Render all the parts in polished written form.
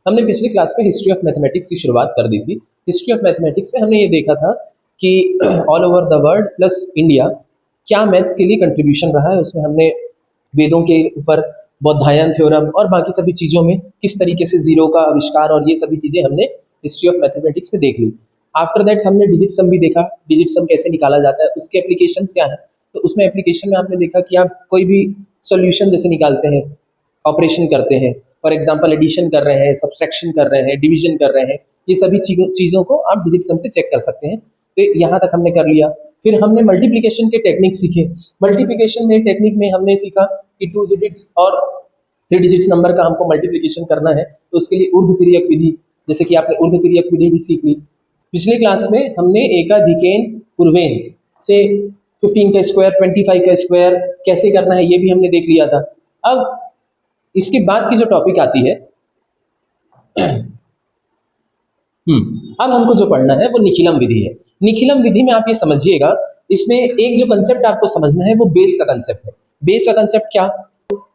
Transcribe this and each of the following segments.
हमने पिछली क्लास में हिस्ट्री ऑफ मैथमेटिक्स की शुरुआत कर दी थी। हिस्ट्री ऑफ मैथमेटिक्स में हमने ये देखा था कि all over the world plus India क्या मैथ्स के लिए कंट्रीब्यूशन रहा है। उसमें हमने वेदों के ऊपर बौधायन थ्योरम और बाकी सभी चीज़ों में किस तरीके से जीरो का आविष्कार और ये सभी चीज़ें हमने हिस्ट्री ऑफ मैथमेटिक्स में देख ली। आफ्टर दैट हमने डिजिट सम भी देखा, डिजिट सम कैसे निकाला जाता है, उसके एप्लीकेशंस क्या है। तो उसमें एप्लीकेशन में आपने देखा कि आप कोई भी सॉल्यूशन जैसे निकालते हैं, ऑपरेशन करते हैं, फॉर एग्जांपल एडिशन कर रहे हैं, सब्सट्रैक्शन कर रहे हैं, डिवीजन कर रहे हैं, ये सभी चीज़ों को आप डिजिट सम से चेक कर सकते हैं। तो यहाँ तक हमने कर लिया। फिर हमने मल्टीप्लिकेशन के टेक्निक सीखे। मल्टीप्लिकेशन में टेक्निक में हमने सीखा कि 2 डिजिट्स और 3 डिजिट्स नंबर का हमको मल्टीप्लिकेशन करना है, तो उसके लिए ऊर्ध्व तिर्यक विधि, जैसे कि आपने ऊर्ध्व तिर्यक विधि भी सीख ली। पिछले क्लास में हमने एकाधिकेन पूर्वेन से 15 का स्क्वायर 25 का स्क्वायर कैसे करना है ये भी हमने देख लिया था। अब इसके बाद की जो टॉपिक आती है अब हमको जो पढ़ना है वो निखिलम विधि है। निखिलम विधि में आप ये समझिएगा, इसमें एक जो कंसेप्ट आपको समझना है वो बेस का कंसेप्ट है। बेस का कंसेप्ट क्या?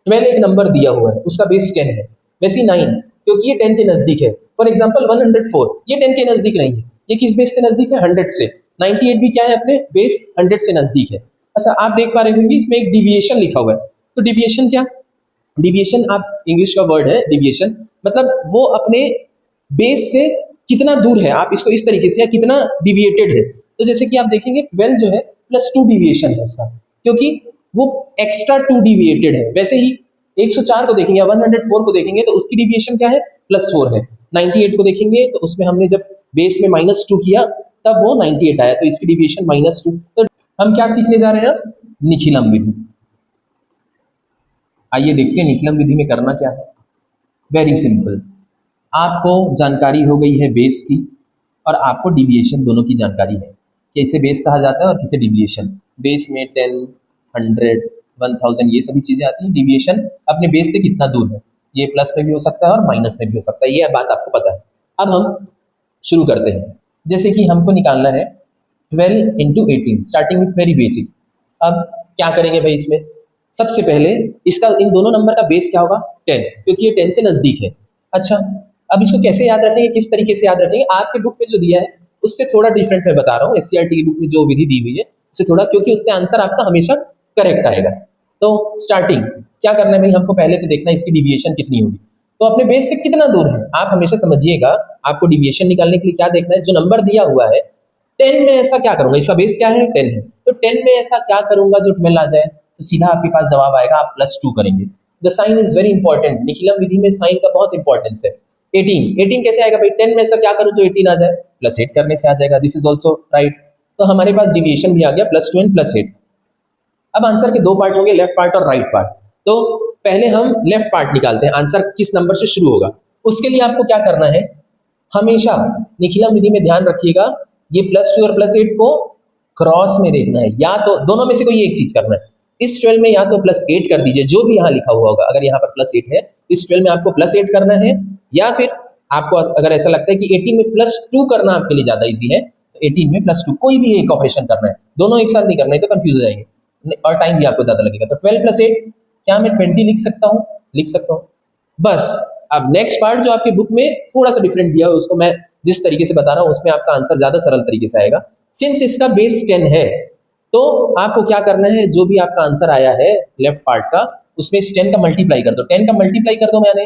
12 एक नंबर दिया हुआ है, उसका बेस 10 है, वैसे 9 क्योंकि ये 10 के नजदीक है। फॉर एग्जांपल 104 ये 10 के नजदीक नहीं है, ये किस बेस से नजदीक है? 100 से। 98 भी क्या है? अपने बेस 100 से नजदीक है। अच्छा, आप देख पा रहे होंगे इसमें एक डिविएशन लिखा हुआ है। तो डिविएशन क्या? डिविएशन आप इंग्लिश का वर्ड है डिविएशन, मतलब वो अपने बेस से कितना दूर है, आप इसको इस तरीके से, या कितना डिविएटेड है। तो जैसे कि आप देखेंगे 12 जो है +2 डिविएशन है इसका, क्योंकि वो एक्स्ट्रा 2 डिविएटेड है। वैसे ही 104 को देखेंगे या 104 को देखेंगे तो उसकी डिविएशन क्या है? +4 है। 98 को देखेंगे तो उसमें हमने जब बेस में -2 किया तब वो 98 आया, तो इसकी डिविएशन -2। तो हम क्या सीखने जा रहे हैं? निखिलम विधि। आइए देखते हैं निखिलम विधि में करना क्या है। वेरी सिंपल, आपको जानकारी हो गई है बेस की और आपको डिविएशन दोनों की जानकारी है कि इसे बेस कहा जाता है और किसे डिविएशन। बेस में 10, 100, 1000 ये सभी चीज़ें आती हैं। डिविएशन अपने बेस से कितना दूर है, ये प्लस में भी हो सकता है और माइनस में भी हो सकता है, ये बात आपको पता है। अब हम शुरू करते हैं। जैसे कि हमको निकालना है 12 × 18, स्टार्टिंग विथ वेरी बेसिक। अब क्या करेंगे भाई, इसमें सबसे पहले इसका इन दोनों नंबर का बेस क्या होगा? 10, क्योंकि ये 10 से नज़दीक है। अच्छा, अब इसको कैसे याद रखेंगे, किस तरीके से याद रखेंगे? आपके बुक में जो दिया है उससे थोड़ा डिफरेंट मैं बता रहा हूँ। एससीईआरटी की बुक में जो विधि दी हुई है उससे थोड़ा, क्योंकि उससे आंसर आपका हमेशा करेक्ट आएगा। तो स्टार्टिंग क्या करना है भाई, हमको पहले तो देखना है इसकी डिविएशन कितनी होगी, तो अपने बेस से कितना दूर है। आप हमेशा समझिएगा, आपको डिविएशन निकालने के लिए क्या देखना है? जो नंबर दिया हुआ है 10 में ऐसा क्या करूंगा, इसका बेस क्या है? 10 है, तो 10 में ऐसा क्या करूंगा जो 12 आ जाए, तो सीधा आपके पास जवाब आएगा, आप +2 करेंगे। The sign is very important, निखिलम विधि में साइन का बहुत इंपॉर्टेंस है। 18 कैसे आएगा भाई? 10 में ऐसा क्या करूं जो 18 आ जाए? +8 करने से आ जाएगा। This is also right. तो हमारे पास डिविएशन भी आ गया, +2 और +8। अब आंसर के 2 पार्ट होंगे, लेफ्ट पार्ट और राइट पार्ट। तो पहले हम लेफ्ट पार्ट निकालते हैं, आंसर किस नंबर से शुरू होगा। उसके लिए आपको क्या करना है, हमेशा निखिलम विधि में ध्यान रखिएगा, ये +2 और +8 को क्रॉस में देखना है, या तो दोनों में से कोई एक चीज करना है। इस 12 में या तो +8 कर दीजिए, जो भी यहाँ लिखा हुआ होगा। अगर यहाँ पर +8 है, इस 12 में आपको +8 करना है, या फिर आपको अगर ऐसा लगता है कि 18 में +2 करना आपके लिए ज्यादा इजी है, तो 18 में +2 कोई भी एक ऑपरेशन करना है, दोनों एक साथ नहीं करना है तो कंफ्यूज हो जाएंगे और टाइम भी आपको ज्यादा लगेगा। तो 12 + 8 क्या मैं 20 लिख सकता हूँ? लिख सकता हूँ बस। अब नेक्स्ट पार्ट जो आपकी बुक में थोड़ा सा डिफरेंट दिया है, उसको मैं जिस तरीके से बता रहा हूँ उसमें आपका आंसर ज्यादा सरल तरीके से आएगा। सिंस इसका बेस 10 है तो आपको क्या करना है, जो भी आपका आंसर आया है लेफ्ट पार्ट का, उसमें इस 10 का मल्टीप्लाई कर दो। 10 का मल्टीप्लाई कर दो मैंने,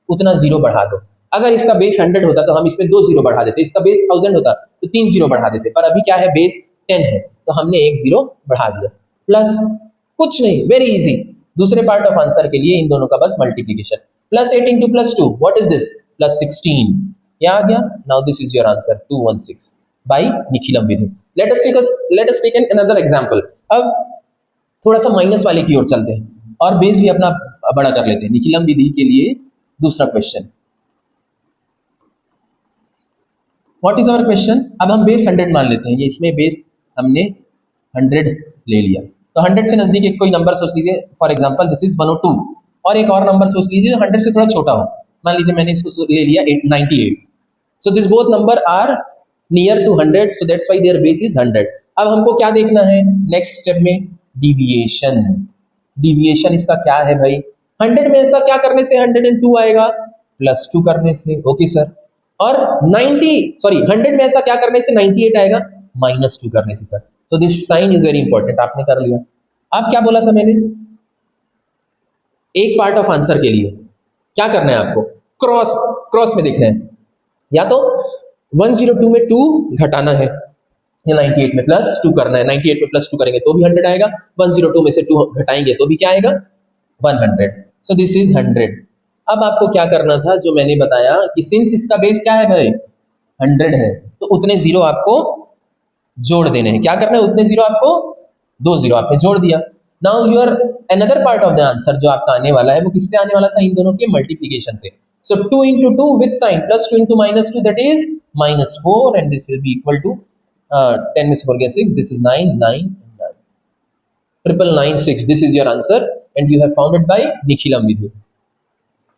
उतना 0 बढ़ा दो। अगर इसका बेस 100 होता तो हम इसमें 2 0 बढ़ा देते, इसका बेस 1000 होता तो 3 0 बढ़ा देते, पर अभी क्या है, बेस 10 है तो हमने 1 0 बढ़ा दिया। प्लस कुछ नहीं, वेरी इजी। दूसरे पार्ट ऑफ आंसर के लिए इन दोनों का बस मल्टीप्लीकेशन, +8 × +2 व्हाट इज दिस? +16। क्या आ गया? Now this is your answer 216 by Nikhilam विधि। Let us take an another example. अब थोड़ा सा माइनस वाले की ओर चलते हैं और बेस भी अपना बड़ा कर लेते हैं। निखिलम विधि के लिए दूसरा question, what is our question? अब हम बेस 100 मान लेते हैं, ये इसमें बेस हमने 100 ले लिया, तो 100 से नजदीक एक कोई नंबर सोच लीजिए। फॉर एग्जांपल दिस इज 102, और एक और नंबर सोच लीजिए जो 100 से थोड़ा छोटा हो। मान लीजिए मैंने इसको ले लिया 98। So this both number are near to 100, so that's why their base is 100। अब हमको क्या देखना है नेक्स्ट स्टेप में? डिविएशन। डिविएशन इसका क्या है भाई? 100 में ऐसा क्या करने से 102 आएगा? +2 करने से, ओके सर। और 100 में ऐसा क्या करने से 98 आएगा, -2 करने से सर। So this sign is very important, आपने कर लिया। अब क्या बोला था मैंने, एक पार्ट ऑफ आंसर के लिए क्या करना है आपको, क्रॉस क्रॉस में देखना है, या तो 102 में 2 घटाना है, या 98 में +2 करना है। 98 में +2 करेंगे तो भी 100 आएगा, 102 में से 2 घटाएंगे तो भी क्या आएगा, 100। So this is 100। अब आपको क्या करना था, जो मैंने बताया कि सिंस इसका बेस क्या है भाई, 100 है, तो उतने जीरो आपको जोड़ देने हैं। क्या करना है, उतने जीरो आपको, 2 जीरो आपने जोड़ दिया। Now your another part of the answer जो आपका आने वाला है वो किससे आने वाला था, इन दोनों के मल्टीप्लीकेशन से। सो 2 into 2 with sign, +2 into -2 that is -4, and this will be equal to 10 में से 4 गया 6, this is 9, 9, 9, 99996, this is your answer and you have found it by Nikhilam विधि।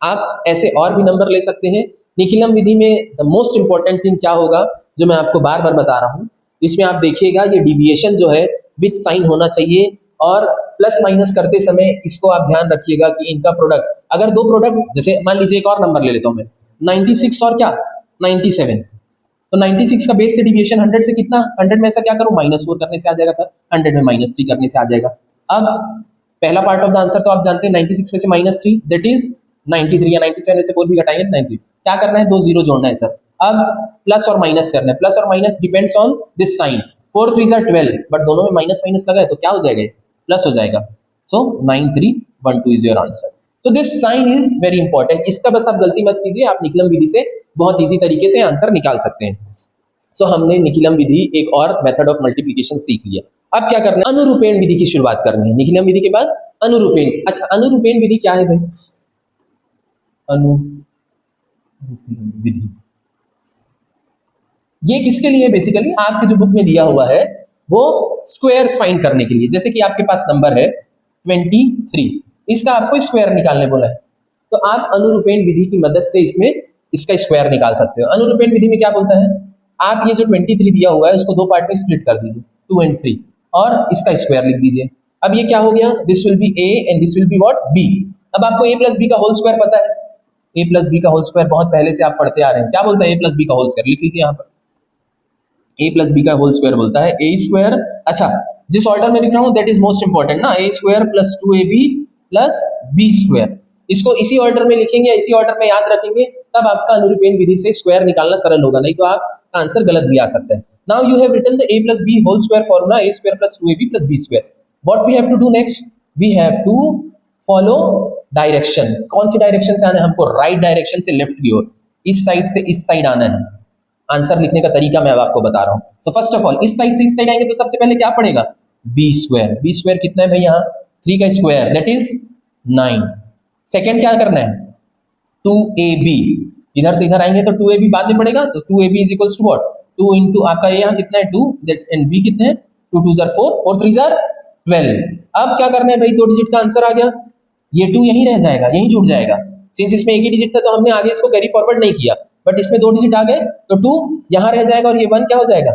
आप ऐसे और भी नंबर ले सकते हैं। निखिलम विधि में द मोस्ट इंपॉर्टेंट थिंग क्या होगा, जो मैं आपको बार बार बता रहा हूँ, इसमें आप देखिएगा ये डिविएशन जो है विथ साइन होना चाहिए, और प्लस माइनस करते समय इसको आप ध्यान रखिएगा कि इनका प्रोडक्ट, अगर दो प्रोडक्ट, जैसे मान लीजिए एक और नंबर ले लेता हूँ मैं, 96 और क्या 97, तो 96 का बेस से डिविएशन 100 से कितना, 100 में ऐसा क्या करूँ, -4 करने से आ जाएगा सर, 100 में -3 करने से आ जाएगा। अब पहला पार्ट ऑफ द आंसर तो आप जानते हैं, 96 में से -3 दैट इज 93, या 97 में से 4 भी घटाएंगे 93। क्या करना है, 2 जीरो जोड़ना है सर। अब प्लस और माइनस करना है, प्लस और minus depends on this sign, 4 3 12, but दोनों में माइनस माइनस लगा है तो क्या हो जाएगा, प्लस हो जाएगा। So 9312 is your answer. तो this sign is very important, इसका बस आप गलती मत कीजिए, आप निखिलम विधि से बहुत इजी तरीके से आंसर निकाल सकते हैं। सो हमने निखिलम विधि एक और मेथड ऑफ मल्टीप्लिकेशन सीख लिया। अब क्या करना है, अनुरूपेण विधि की शुरुआत करनी है। निखिलम विधि के बाद अनुरूपेण। अच्छा, अनुरूपेण विधि क्या है भाई, अनुरूपेण विधि ये किसके लिए, बेसिकली आपके जो बुक में दिया हुआ है वो स्क्वायर्स फाइंड करने के लिए। जैसे कि आपके पास नंबर है 23, इसका आपको स्क्वायर निकालने बोला है, तो आप अनुरूपेण विधि की मदद से इसमें इसका स्क्वायर निकाल सकते हो। अनुरूपेण विधि में क्या बोलता है, आप ये जो 23 दिया हुआ है उसको दो पार्ट में स्प्लिट कर दीजिए, 2 and 3, और इसका स्क्वायर लिख दीजिए। अब ये क्या हो गया, this will be a and this will be what, b। अब आपको a प्लस बी का होल स्क्वायर पता है, a प्लस बी का होल स्क्वायर बहुत पहले से आप पढ़ते आ रहे हैं। क्या बोलता है a प्लस बी का होल स्क्वायर, लिख लीजिए यहाँ पर, a प्लस बी का होल स्क्वायर बोलता है a स्क्वायर। अच्छा, जिस ऑर्डर में लिख रहा हूँ दैट इज मोस्ट इंपॉर्टेंट ना, a square plus 2ab plus b square. इसको इसी ऑर्डर में लिखेंगे, इसी ऑर्डर में याद रखेंगे, तब आपका अनुरूपेण विधि से स्क्वायर निकालना सरल होगा, नहीं तो आप आंसर गलत भी आ सकता है। Now you have written the a plus b whole square formula, a square plus 2ab plus b square. What we have to do next, we have to follow direction. कौन सी डायरेक्शन से आना है हमको, राइट डायरेक्शन से left की ओर, इस side से इस साइड आना है। आंसर लिखने का तरीका मैं अब आपको बता रहा हूँ। तो फर्स्ट ऑफ ऑल इस साइड से इस साइड आएंगे तो सबसे पहले क्या पड़ेगा, b स्क्वायर। b स्क्वायर कितना है भाई, यहाँ 3 का स्क्वायर दैट इज 9। सेकेंड क्या करना है, 2ab, इधर से इधर आएंगे तो 2ab बाद में पड़ेगा, तो 2ab is equals to what, 2 into आपका यहाँ कितना है 2 एंड b कितने हैं, 2 2 जार 4, 4 3 जार 12। अब क्या करना है भाई, 2 डिजिट का आंसर आ गया, ये 2 यहीं रह जाएगा, यहीं जुड़ जाएगा। सिंस इसमें एक ही डिजिट था तो हमने आगे इसको कैरी फॉरवर्ड नहीं किया, बट इसमें 2 डिजिट आ गए तो 2 यहाँ रह जाएगा और ये 1 क्या हो जाएगा,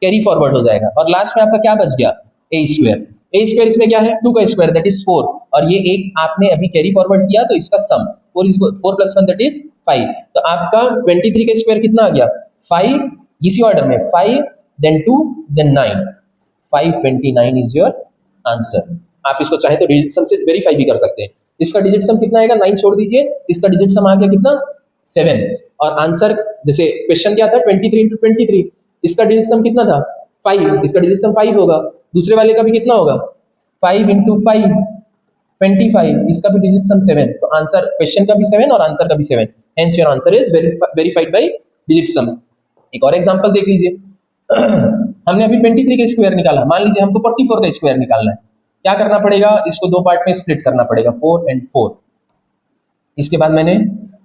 कैरी फॉरवर्ड हो जाएगा। और लास्ट में आपका क्या बच गया, a स्क्वायर। a स्क्वायर इसमें क्या है, 2 का स्क्वायर दैट इज 4, और ये एक आपने अभी कैरी फॉरवर्ड किया तो इसका सम 4 प्लस 1 दैट इज 5। तो आपका 23 का स्क्वायर कितना आ गया, 5, इसी ऑर्डर में 5 then 2 then 9, 529 is your answer. आप इसको चाहे तो डिजिट सम से वेरीफाई भी कर सकते हैं। इसका डिजिट सम कितना आएगा, 9 छोड़ दीजिए, इसका डिजिट सम आ गया कितना, 7। और आंसर, जैसे क्वेश्चन क्या था 23 into 23, इसका डिजिट सम कितना था 5, इसका डिजिट सम 5 होगा। दूसरे वाले का भी कितना होगा, 5 into 5 25, इसका भी डिजिट सम 7। तो आंसर क्वेश्चन का भी 7 और आंसर का भी 7, hence your answer is verified bye digit सम। एक और एग्जांपल देख लीजिए हमने अभी 23 का स्क्वायर निकाला, मान लीजिए हमको 44 का स्क्वायर निकालना है। क्या करना पड़ेगा, इसको दो पार्ट में स्प्लिट करना पड़ेगा, 4 and 4। इसके बाद मैंने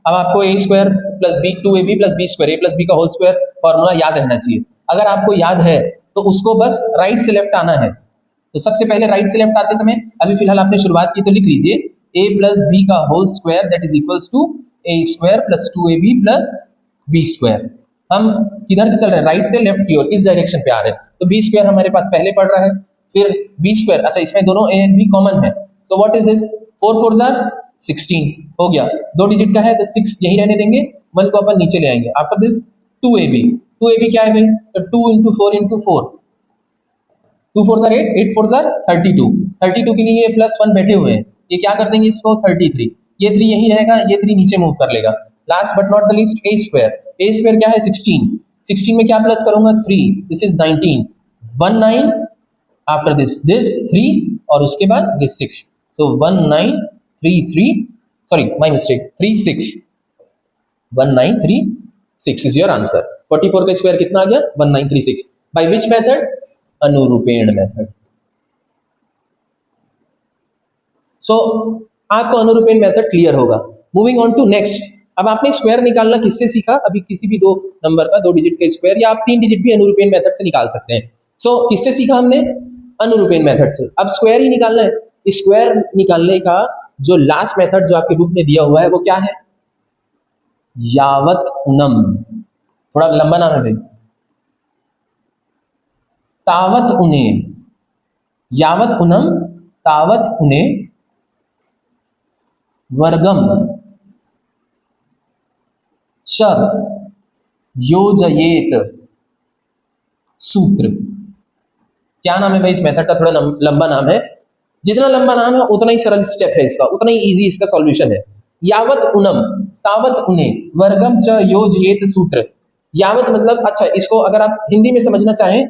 अब आपको a square plus b 2ab plus b square, a plus b का होल स्क्वायर फॉर्मूला याद रहना चाहिए। अगर आपको याद है तो उसको बस राइट से लेफ्ट आना है। तो सबसे पहले राइट से लेफ्ट आते समय, अभी फिलहाल आपने शुरुआत की तो लिख लीजिए a प्लस b का whole square that is equals to a square plus 2ab plus b square. हम किधर से चल रहे हैं, राइट से लेफ्ट की ओर, इस डायरेक्शन पे आ रहे हैं, तो b स्क्वायर हमारे पास पहले पड़ रहा है, फिर b स्क्वायर। अच्छा, इसमें दोनों a एंड b कॉमन है, so what is this, 4 4 jar 16 हो गया, 2 डिजिट का है तो 6 यही रहने देंगे, 1 को अपन नीचे ले आएंगे। आफ्टर दिस 2ab, 2ab क्या है भाई, तो 2 इंटू 4 इंटू 4, 2 4 8, 8 4 32, 32 के लिए ये +1 बैठे हुए हैं, ये क्या कर देंगे इसको 33, ये 3 यही रहेगा, ये 3 नीचे मूव कर लेगा। Last but not the least a square, a square क्या है 16, 16 में क्या प्लस करूंगा 3, दिस इज 19, 19 आफ्टर दिस 3 और उसके बाद this 6, so 1933, sorry my mistake 36, 1936 is your answer. 44 का स्क्वायर कितना आ गया 1936। बाय विच मेथड, अनुरूपेण मेथड। सो आपको अनुरूपेण मेथड क्लियर होगा। मूविंग ऑन टू नेक्स्ट, अब आपने स्क्वायर निकालना किससे सीखा, अभी किसी भी 2 नंबर का 2 डिजिट का स्क्वायर, या आप 3 डिजिट भी अनुरूपेण मेथड से निकाल सकते हैं। सो किससे सीखा हमने, अनुरूपेण मेथड से। अब स्क्वायर ही निकालना है। स्क्वायर निकालने का जो लास्ट मेथड जो आपके बुक में दिया हुआ है वो क्या है, यावत उनम, थोड़ा लंबा नाम है भाई, तावत उने, यावत उनम तावत उने वर्गम च योजयेत सूत्र। क्या नाम है भाई इस मेथड का, थोड़ा लंबा नाम है, जितना लंबा नाम है उतना ही सरल स्टेप है इसका, उतना ही इजी इसका सॉल्यूशन है। यावत उनम तावत उने वर्गम च योजयेत सूत्र। यावत मतलब, अच्छा इसको अगर आप हिंदी में समझना चाहें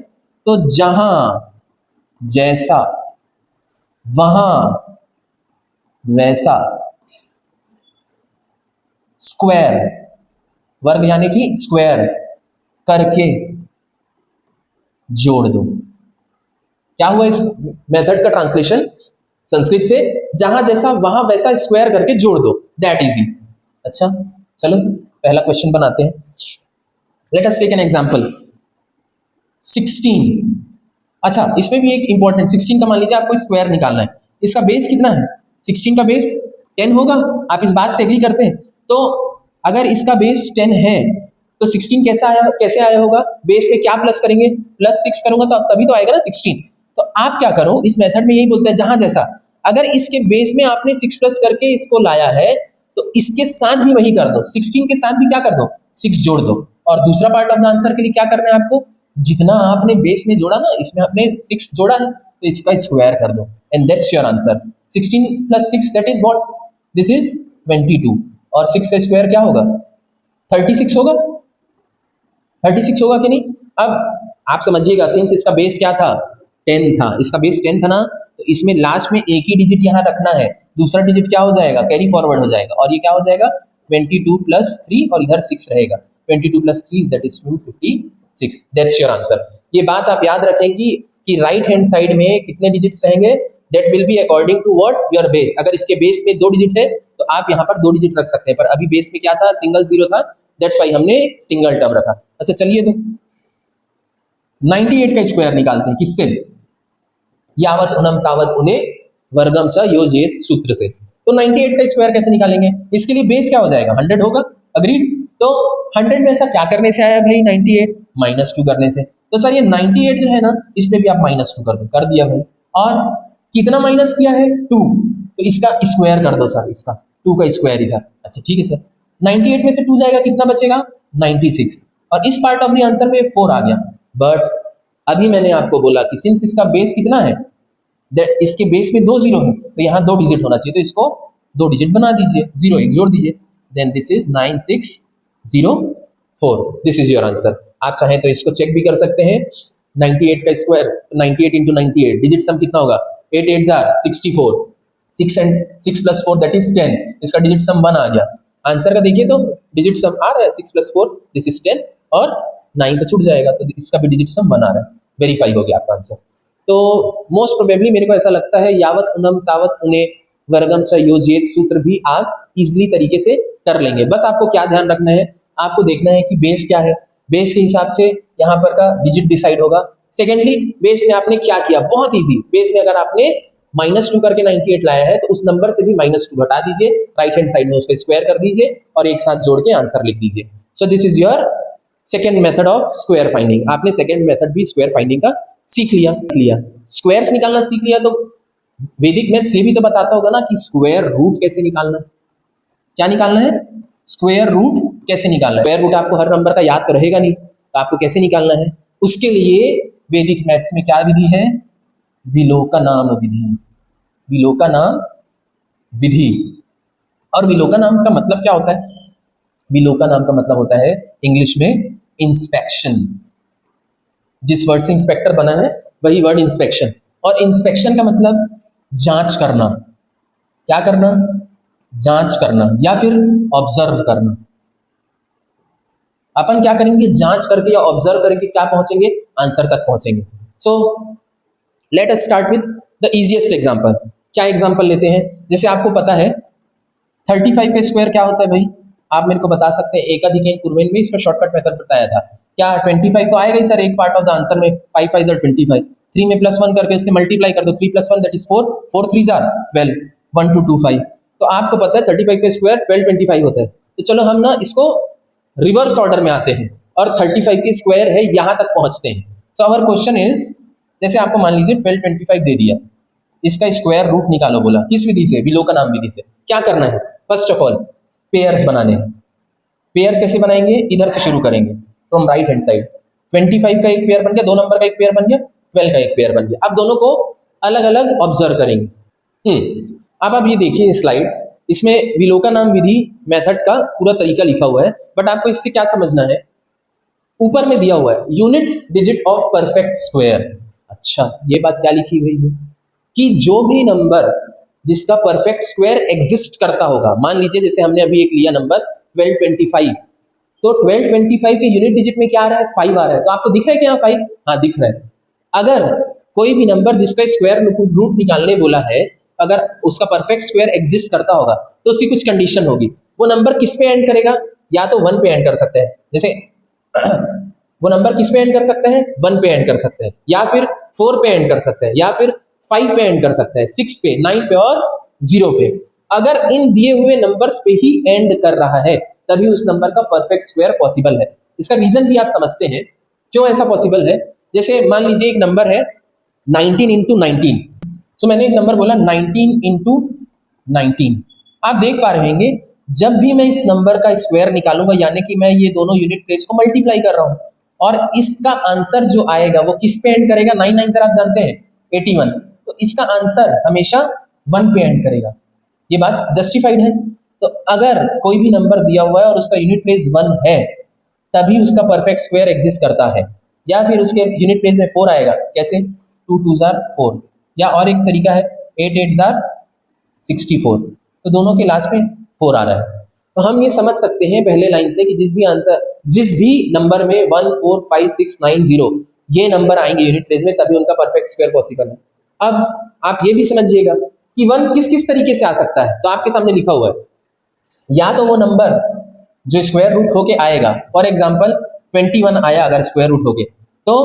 तो जहां जैसा वहां वैसा, स्क्वायर, वर्ग यानी कि स्क्वायर करके जोड़ दो। क्या हुआ इस मेथड का ट्रांसलेशन संस्कृत से, जहां जैसा वहां वैसा स्क्वायर करके जोड़ दो, दैट इजी। अच्छा चलो पहला क्वेश्चन बनाते हैं। Let us take an example 16। अच्छा इसमें भी एक इंपॉर्टेंट, 16 का मान लीजिए आपको स्क्वायर निकालना है, इसका बेस कितना है, 16 का बेस 10 होगा। आप इस बात से एग्री करते हैं, तो अगर इसका बेस 10 है तो 16 कैसे आया होगा, बेस में क्या प्लस करेंगे, +6 करूंगा तो तभी तो आएगा ना 16। तो आप क्या करो, इस मेथड में यही बोलते हैं जहां जैसा, अगर इसके बेस में आपने 6 प्लस करके इसको लाया है तो इसके साथ भी वही कर दो, 16 के साथ भी क्या कर दो 6 जोड़ दो। और दूसरा पार्ट ऑफ द आंसर के लिए क्या करना है आपको, जितना आपने बेस में जोड़ा ना, इसमें आपने 6 जोड़ा है तो इसका स्क्वायर कर दो, and that's your answer. 16 + 6 that is what, this is 22, और 6 का स्क्वायर क्या होगा 36 होगा, 36 होगा कि नहीं। अब आप समझिएगा, सिंस इसका बेस क्या था 10 था, इसका बेस 10 था ना, तो इसमें लास्ट में एक ही डिजिट यहाँ रखना है, दूसरा डिजिट क्या हो जाएगा कैरी फॉरवर्ड हो जाएगा, और ये क्या हो जाएगा 22 + 3 और इधर 6 रहेगा, 22 + 3 that is 256, that's your answer. ये बात आप याद रखेंगी कि राइट हैंड साइड में कितने डिजिट्स रहेंगे, that will be according to what your base. अगर इसके बेस में 2 डिजिट है तो आप यहाँ पर 2 डिजिट रख सकते हैं, पर अभी बेस में क्या था सिंगल 0 था, दैट्स वाई हमने सिंगल टर्म रखा। अच्छा चलिए तो 98 का स्क्वायर निकालते हैं, किससे, यावत उनम तावत उने वर्गम च योजयेत सूत्र से। तो 98 का स्क्वायर कैसे निकालेंगे, इसके लिए बेस क्या हो जाएगा 100 होगा, अग्रीड। तो 100 में ऐसा क्या करने से आया भाई 98, -2 करने से। तो सर ये 98 जो है ना, इसमें भी आप -2 कर दो, कर दिया भाई, और कितना माइनस किया है 2, तो इसका स्क्वायर कर दो सर, इसका 2 का स्क्वायर इधर। अच्छा ठीक है सर, 98 में से 2 जाएगा कितना बचेगा 96, और इस पार्ट ऑफ द आंसर में 4 आ गया। बट अभी मैंने आपको बोला कि सिंस इसका बेस कितना है, इसके बेस में 2 0 है तो यहाँ 2 डिजिट होना चाहिए, तो इसको 2 डिजिट बना दीजिए, 0 1 जोड़ दीजिए, then this is 9604, this is your answer. आप चाहें तो इसको चेक भी कर सकते हैं, 98 का स्क्वायर 98 × 98, डिजिट सम कितना होगा 8 8 64, 6 and 6 + 4 दैट इज 10, इसका डिजिट सम 1 आ गया। आंसर का देखिए तो डिजिट सम आ रहा है 6 + 4 दिस इज 10, और 9 तो छूट जाएगा, तो इसका भी डिजिट सम 1 आ रहा है, वेरीफाई हो गया आपका आंसर। तो मोस्ट प्रोबेबली मेरे को ऐसा लगता है यावत उनम तावत उन्हें वर्गम च योजयेत सूत्र भी आप इजिली तरीके से कर लेंगे। बस आपको क्या ध्यान रखना है, आपको देखना है कि बेस क्या है, बेस के हिसाब से यहाँ पर का डिजिट डिसाइड होगा। सेकेंडली बेस में आपने क्या किया, बहुत इजी, बेस में अगर आपने -2 करके 98 लाया है तो उस नंबर से भी -2 घटा दीजिए, राइट हैंड साइड में उसको स्क्वायर कर दीजिए और एक साथ जोड़ के आंसर लिख दीजिए। So this is your second method of square finding. आपने सेकेंड मेथड भी स्क्वायर फाइंडिंग का सीख लिया, स्क्वायर्स निकालना सीख लिया, तो वैदिक मैथ्स ये भी तो बताता होगा ना कि स्क्वायर रूट कैसे निकालना है। क्या निकालना है? स्क्वायर रूट कैसे निकालना है। स्क्वायर रूट आपको हर नंबर का याद तो रहेगा नहीं, तो आपको कैसे निकालना है? उसके लिए वैदिक मैथ्स में क्या विधि है? विलोकनाम विधि। विलोकनाम विधि। और विलोकनाम का मतलब क्या होता है? विलोकनाम का मतलब होता है इंग्लिश में इंस्पेक्शन। जिस वर्ड से इंस्पेक्टर बना है वही वर्ड इंस्पेक्शन। और इंस्पेक्शन का मतलब जांच करना। क्या करना? जांच करना या फिर ऑब्जर्व करना। अपन क्या करेंगे? जांच करके या ऑब्जर्व करके क्या पहुंचेंगे? आंसर तक पहुंचेंगे। So let us start with the easiest example. क्या एग्जांपल लेते हैं? जैसे आपको पता है 35 का स्क्वायर क्या होता है भाई? आप मेरे को बता सकते हैं? एक अधिक पूर्वेन में इसका शॉर्टकट मेथड बताया था। क्या 25 तो आएगा ही सर एक पार्ट ऑफ द आंसर में। 5 5 25, 3 में +1 करके उससे मल्टीप्लाई कर दो। 3 + 1 दैट इज 4, 4 3 12, 1 2 2 5। तो आपको पता है 35 का स्क्वायर 1225 होता है। तो चलो हम ना इसको रिवर्स ऑर्डर में आते हैं और 35 के स्क्वायर है यहां तक पहुंचते हैं। सो आवर क्वेश्चन इज, जैसे आपको मान लीजिए 1225 दे दिया, इसका स्क्वायर रूट निकालो बोला। किस विधि से? विलोकनाम विधि से। क्या करना है? फर्स्ट ऑफ ऑल पेयर्स बनाने हैं। पेयर्स कैसे बनाएंगे? इधर से शुरू करेंगे फ्रॉम राइट हैंड साइड। 25 का एक पेयर बन गया, 2 नंबर का एक पेयर बन गया, 12 का एक पेयर बन गया। अब दोनों को अलग अलग ऑब्जर्व करेंगे। अब आप ये देखिए स्लाइड, इसमें विलोकनाम विधि मेथड का पूरा तरीका लिखा हुआ है, बट आपको इससे क्या समझना है? ऊपर में दिया हुआ है units digit of perfect square. अच्छा, ये बात क्या लिखी हुई है कि जो भी नंबर जिसका परफेक्ट स्क्वायर एग्जिस्ट करता होगा, मान लीजिए जैसे हमने अभी एक लिया नंबर 1225, तो 1225 के यूनिट डिजिट में क्या आ रहा है? 5 आ रहा है। तो आपको दिख रहा है क्या 5? हाँ दिख रहा है। अगर कोई भी नंबर जिसका स्क्वायर रूट निकालने बोला है, अगर उसका परफेक्ट स्क्वायर एग्जिस्ट करता होगा तो उसकी कुछ कंडीशन होगी। वो नंबर किस पे एंड करेगा? या तो 1 पे एंड कर सकते हैं, जैसे वो नंबर किस पे एंड कर सकते हैं? 1 पे एंड कर सकते हैं, या फिर 4 पे एंड कर सकते हैं, या फिर 5 पे एंड कर सकते हैं, 6 पे, 9 पे और 0 पे। अगर इन दिए हुए नंबर्स पे ही एंड कर रहा है तभी उस नंबर का परफेक्ट स्क्वायर पॉसिबल है। इसका रीजन भी आप समझते हैं क्यों ऐसा पॉसिबल है। जैसे मान लीजिए एक नंबर है 19 इंटू 19। तो मैंने एक नंबर बोला 19 इंटू 19। आप देख पा रहे होंगे जब भी मैं इस नंबर का स्क्वायर निकालूंगा, यानी कि मैं ये दोनों यूनिट प्लेस को मल्टीप्लाई कर रहा हूं, और इसका आंसर जो आएगा वो किस पे एंड करेगा? 9 9 सर आप जानते हैं 81, तो इसका आंसर हमेशा 1 पे एंड करेगा। ये बात जस्टिफाइड है। तो अगर कोई भी नंबर दिया हुआ है और उसका यूनिट प्लेस 1 है तभी उसका परफेक्ट स्क्वायर एग्जिस्ट करता है, या फिर उसके यूनिट प्लेस में 4 आएगा। कैसे? 2 2 4, या और एक तरीका है 8 8 64, तो दोनों के लास्ट में 4 आ रहा है। तो हम ये समझ सकते हैं पहले लाइन से कि जिस भी नंबर में 1 4 5 6 9 0 ये नंबर आएंगे यूनिट प्लेस में तभी उनका परफेक्ट स्क्वायर पॉसिबल है। अब आप ये भी समझिएगा कि 1 किस किस तरीके से आ सकता है, तो आपके सामने लिखा हुआ है। या तो वो नंबर जो स्क्वायर रूट होके आएगा, फॉर एग्जाम्पल 21 आया अगर स्क्वायर रूट होके, तो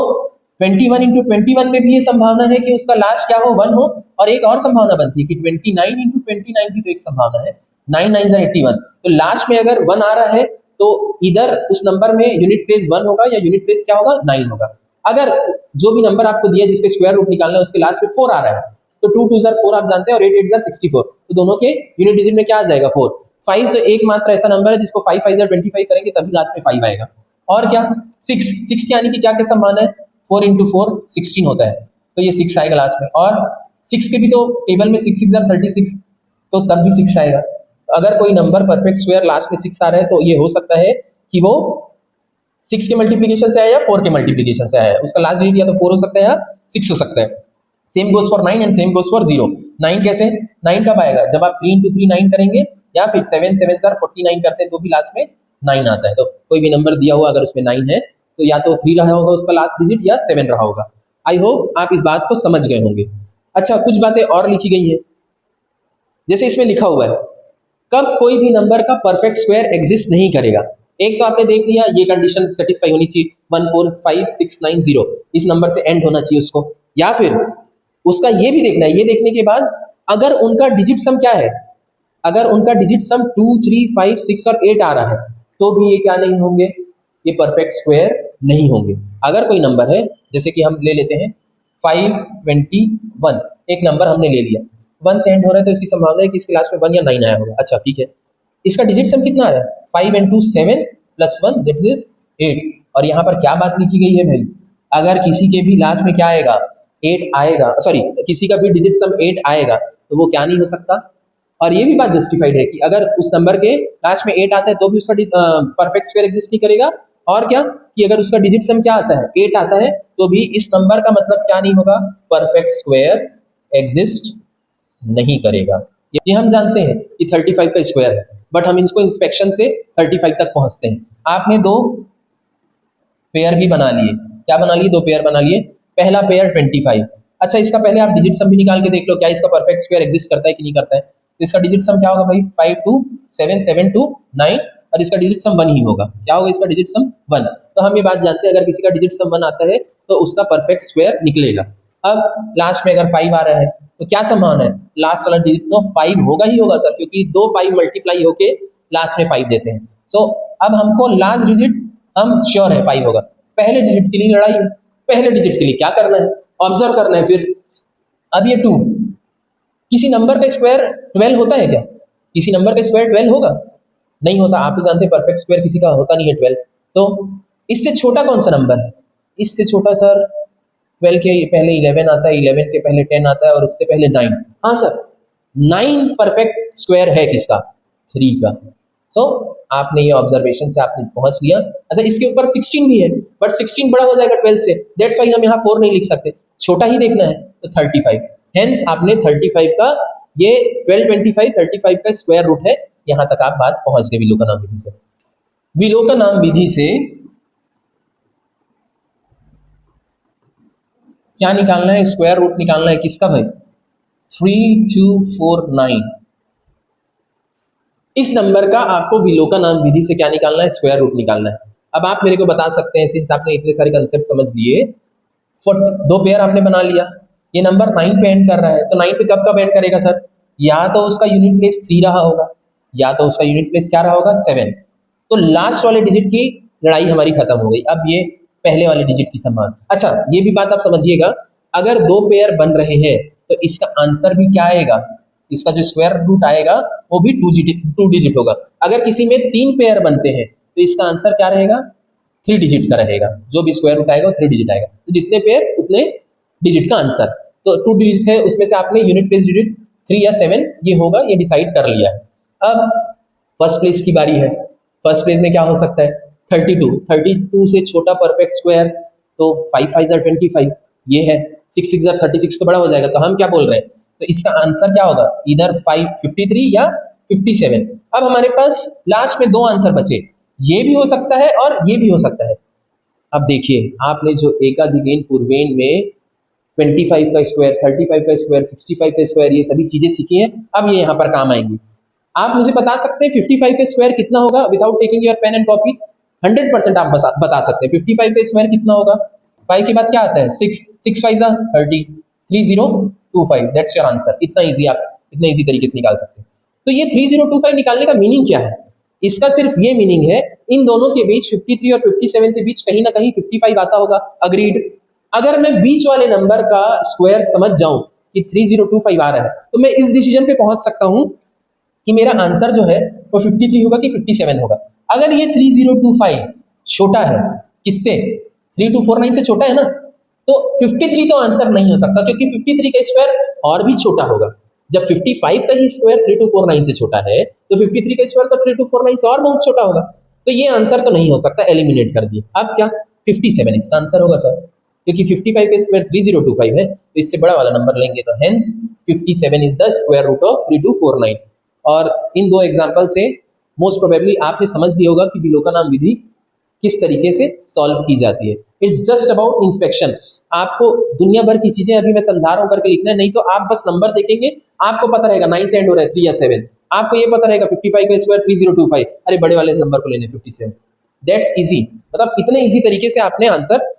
21 इंटू 21 में भी ये संभावना है कि उसका लास्ट क्या हो? 1 हो। और एक और संभावना बनती है कि 29 इंटू 29 की तो एक संभावना है, 9 9 81, तो लास्ट में अगर 1 आ रहा है तो इधर उस नंबर में यूनिट प्लेस 1 होगा या यूनिट प्लेस क्या होगा? 9 होगा। अगर जो भी नंबर आपको दिया जिसके स्क्वायर रूट निकालना है उसके लास्ट में 4 आ रहा है, तो 2 2 4 आप जानते हैं और 8 8 64, तो दोनों के यूनिट डिजिट में क्या आ जाएगा? 4 5। तो एकमात्र ऐसा नंबर है जिसको 5 5 25 करेंगे तभी लास्ट में 5 आएगा। और क्या? 6 की यानी कि क्या क्या संभावना है? 4 इंटू 4 16 होता है, तो ये 6 आएगा लास्ट में। और 6 के भी तो टेबल में 6 6 36, तो तब भी 6 आएगा। तो अगर कोई नंबर परफेक्ट स्क्वायर लास्ट में 6 आ रहा है तो ये हो सकता है कि वो 6 के मल्टीप्लीकेशन से आया या 4 के मल्टीप्लीकेशन से आया है। उसका लास्ट डिजिट या तो 4 हो सकता है या 6 हो सकता है। Same goes for 9 and same goes for 0। 9 कैसे? 9 कब आएगा? जब आप 3 इंटू 3 9 करेंगे, या फिर 7 7 49 करते हैं तो भी लास्ट में 9 आता है। तो कोई भी नंबर दिया हुआ अगर उसमें 9 है तो या तो 3 रहा होगा उसका लास्ट डिजिट या 7 रहा होगा। आई होप आप इस बात को समझ गए होंगे। अच्छा, कुछ बातें और लिखी गई हैं, जैसे इसमें लिखा हुआ है कब कोई भी नंबर का परफेक्ट स्क्वायर एग्जिस्ट नहीं करेगा। एक तो आपने देख लिया, ये कंडीशन सेटिस्फाई होनी चाहिए, 1 4 5 6 9 0 इस नंबर से एंड होना चाहिए उसको। या फिर उसका ये भी देखना है, ये देखने के बाद अगर उनका डिजिट सम क्या है, अगर उनका डिजिट सम 2 3 5 6 और 8 आ रहा है तो भी ये क्या नहीं होंगे? ये परफेक्ट स्क्वायर नहीं होंगे। अगर कोई नंबर है, जैसे कि हम ले लेते हैं 521, एक नंबर हमने ले लिया, 1 से एंड हो रहा है तो इसकी संभावना है कि इसके लास्ट में 1 या 9 आया होगा। अच्छा ठीक है, इसका डिजिट सम कितना आ रहा है, 5 and 2 7 + 1 दैट इज 8। और यहाँ पर क्या बात लिखी गई है भाई, अगर किसी के भी लास्ट में क्या आएगा 8 आएगा, सॉरी किसी का भी डिजिट सम 8 आएगा तो वो क्या नहीं हो सकता। और ये भी बात जस्टिफाइड है कि अगर उस नंबर के लास्ट में 8 आता है तो भी उसका परफेक्ट स्क्वायर एग्जिस्ट नहीं करेगा। और क्या कि अगर उसका डिजिट सम क्या आता है 8 आता है तो भी इस नंबर का मतलब क्या नहीं होगा, परफेक्ट स्क्वायर एग्जिस्ट नहीं करेगा। ये हम जानते हैं कि 35 का स्क्वायर है, बट हम इसको इंस्पेक्शन से 35 तक पहुंचते हैं। आपने 2 पेयर भी बना लिए, क्या बना लिए, 2 पेयर बना लिए। पहला पेयर 25, अच्छा इसका पहले आप डिजिट सम भी निकाल के देख लो क्या इसका परफेक्ट स्क्वायर एग्जिस्ट करता है कि नहीं करता है। तो इसका डिजिट सम क्या होगा भाई, 5 2 7 7 2 9, और इसका डिजिट सम 1 ही होगा। क्या होगा इसका डिजिट सम 1। तो हम ये बात जानते हैं अगर किसी का डिजिट सम 1 आता है तो उसका परफेक्ट स्क्वायर निकलेगा। अब लास्ट में अगर 5 आ रहा है तो क्या संभावना है, लास्ट वाला डिजिट तो 5 होगा ही होगा सर, क्योंकि 2 5 मल्टीप्लाई होके लास्ट में 5 देते हैं। सो अब हमको लास्ट डिजिट हम श्योर है 5 होगा। पहले डिजिट के लिए लड़ाई है, पहले डिजिट के लिए क्या करना है, ऑब्जर्व करना है। फिर अब ये 2, किसी नंबर का स्क्वायर 12 होता है क्या, किसी नंबर का स्क्वायर 12 होगा, नहीं होता। आप तो जानते हैं परफेक्ट स्क्वायर किसी का होता नहीं है 12। तो इससे छोटा कौन सा नंबर है, इससे छोटा सर 12 के पहले 11 आता है, 11 के पहले 10 आता है, और उससे पहले 9। हाँ सर 9 परफेक्ट स्क्वायर है किसका, 3 का। सो आपने ये ऑब्जर्वेशन से आपने पहुंच लिया। अच्छा इसके ऊपर 16 भी है, बट 16 बड़ा हो जाएगा 12 से, दैट्स वाई हम यहाँ 4 नहीं लिख सकते, छोटा ही देखना है तो 35। हेंस आपने 35 का ये 12 25 35 का स्क्वायर रूट है। यहाँ तक आप बात पहुंच गए विलोकनाम विधि से। विलोकनाम विधि से क्या निकालना है, स्क्वायर रूट निकालना है किसका भाई, 3249। इस नंबर का आपको विलोकनाम विधि से क्या निकालना है, स्क्वायर रूट निकालना है। अब आप मेरे को बता सकते हैं, सिंस आपने इतने सारे कंसेप्ट समझ लिए, 2 पेयर आपने बना लिया, ये नंबर 9 पे एंड कर रहा है, तो 9 पे कब कब एंड करेगा सर, या तो उसका यूनिट प्लेस 3 रहा होगा, या तो उसका यूनिट प्लेस क्या रहा होगा 7। तो लास्ट वाले डिजिट की लड़ाई हमारी खत्म हो गई। अब ये पहले वाले डिजिट की संभावना। अच्छा ये भी बात आप समझिएगा, अगर 2 पेयर बन रहे हैं तो इसका आंसर भी क्या आएगा, इसका जो स्क्वायर रूट आएगा वो भी 2 डिजिट होगा। अगर किसी में 3 पेयर बनते हैं तो इसका आंसर क्या रहेगा, 3 डिजिट का रहेगा, जो भी स्क्वायर रूट आएगा वो 3 डिजिट आएगा। तो जितने पेयर उतने डिजिट का आंसर, तो 2 डिजिट है उसमें से आपने यूनिट प्लेस डिजिट 3 या 7 ये होगा, ये डिसाइड कर लिया है। अब फर्स्ट प्लेस की बारी है। फर्स्ट प्लेस में क्या हो सकता है, 32 से छोटा परफेक्ट स्क्वायर तो 5 5 25 ये है, 6 6 36 तो बड़ा हो जाएगा। तो हम क्या बोल रहे हैं, तो इसका आंसर क्या होगा, इधर 53 या 57। अब हमारे पास लास्ट में 2 आंसर बचे, ये भी हो सकता है और ये भी हो सकता है। अब देखिए आपने जो एकाधिगेन पूर्वेन में 25 का स्क्वायर, 35 का स्क्वायर, 65 का स्क्वायर, ये सभी चीजें सीखी हैं, अब ये यहाँ पर काम आएंगी। आप मुझे बता सकते हैं 55 का स्क्वायर कितना होगा without taking your pen and copy, 100% आप बता सकते हैं 55 का स्क्वायर कितना होगा। 5 के बाद क्या आता है 6 6 5 30 3025, दैट्स योर आंसर। इतना इजी, आप इतने इजी तरीके से निकाल सकते हैं। तो ये 3025 निकालने का मीनिंग क्या है, इसका सिर्फ ये मीनिंग है इन दोनों के बीच 53 और 57 के बीच कहीं ना कहीं 55 आता होगा, अग्रीड। अगर मैं बीच वाले नंबर का स्क्वायर समझ जाऊं कि 3025 आ रहा है तो मैं इस डिसीजन पे पहुंच सकता हूं कि मेरा आंसर जो है वो 53 होगा कि 57 होगा। अगर ये 3025 छोटा है किससे, 3249 से छोटा है ना, तो 53 तो आंसर नहीं हो सकता, क्योंकि 53 का स्क्वायर और भी छोटा होगा। जब 55 का ही स्क्वायर 3249 से छोटा है तो 53 का स्क्वायर तो 3249 से और बहुत छोटा होगा। तो ये आंसर तो नहीं हो सकता, एलिमिनेट कर दिए। अब क्या 57 इसका आंसर होगा सर, क्योंकि 55 का स्क्वायर 3025 है, तो इससे बड़ा वाला नंबर लेंगे, तो hence 57 is the square root of 3249। और इन 2 एग्जाम्पल से मोस्ट प्रोबेबली आपने समझ लिया होगा कि विलोकनाम विधि किस तरीके से सॉल्व की जाती है। It's just about inspection. आपको दुनिया भर की चीजें अभी मैं समझा रहा हूं करके लिखना है, नहीं तो आप बस नंबर देखेंगे, आपको पता रहेगा 9 से एंड हो रहा है 3 या 7, आपको ये पता रहेगा 55 का स्क्वायर 3025, अरे बड़े वाले नंबर को लेने 57, दैट्स इजी। मतलब इतने इजी तरीके से आपने आंसर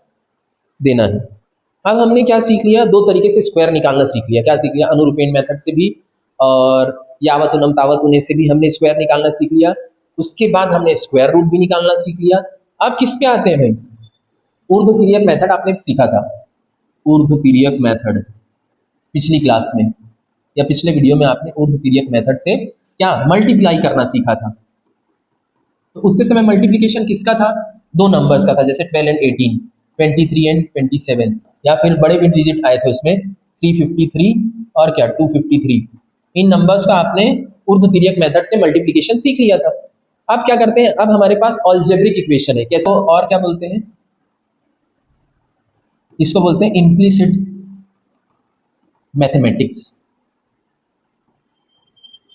देना है। अब हमने क्या सीख लिया, 2 तरीके से स्क्वायर निकालना सीख लिया। क्या सीख लिया, अनुरूपेण मेथड से भी और यावतुनम तावतुने से भी हमने स्क्वायर निकालना सीख लिया। उसके बाद हमने स्क्वायर रूट भी निकालना सीख लिया। अब किस पे आते हैं भाई, ऊर्ध्वतिर्यक मेथड आपने सीखा था, ऊर्ध्वतिर्यक मेथड। पिछली क्लास में या पिछले वीडियो में आपने ऊर्ध्व तिर्यक मेथड से क्या मल्टीप्लाई करना सीखा था। तो उतने समय मल्टीप्लिकेशन किसका था, दो नंबर्स का था, जैसे 12 एंड 18, 23 एंड 27, या फिर बड़े भी डिजिट आए थे उसमें 353 और क्या 253। इन नंबर्स का आपने ऊर्ध्व तिर्यक मेथड से मल्टीप्लिकेशन सीख लिया था। अब क्या करते हैं, अब हमारे पास अलजेब्रिक इक्वेशन है, कैसे और क्या बोलते हैं, इसको बोलते हैं इम्प्लिसिट मैथमेटिक्स।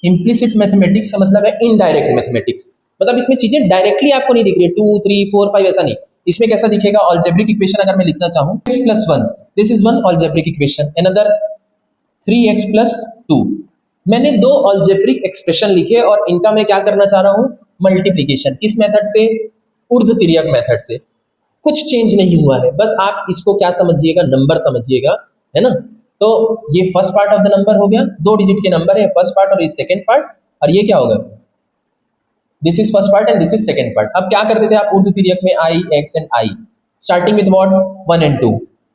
इम्प्लिसिट मैथमेटिक्स का मतलब है इनडायरेक्ट मैथमेटिक्स, मतलब इसमें चीजें डायरेक्टली आपको नहीं दिख रही है, 2 3 4 5 ऐसा नहीं। इसमें कैसा दिखेगा, अलजेब्रिक इक्वेशन अगर मैं लिखना चाहूं x + 1, this is one algebraic equation, another 3x + 2। मैंने दो अलजेब्रिक एक्सप्रेशन लिखे और इनका मैं क्या करना चाह रहा हूं, मल्टीप्लिकेशन। किस मेथड से, ऊर्ध्व तिर्यक मेथड से। कुछ चेंज नहीं हुआ है, बस आप इसको क्या समझिएगा, नंबर समझिएगा, है ना। तो ये first part of the number हो गया, दो डिजिट के नंबर है फर्स्ट पार्ट और ये सेकंड पार्ट, और ये क्या होगा, this is first part and this is second part. अब क्या करते थे आप ऊर्ध्व तिर्यक में, i x and i starting with what 1 and 2,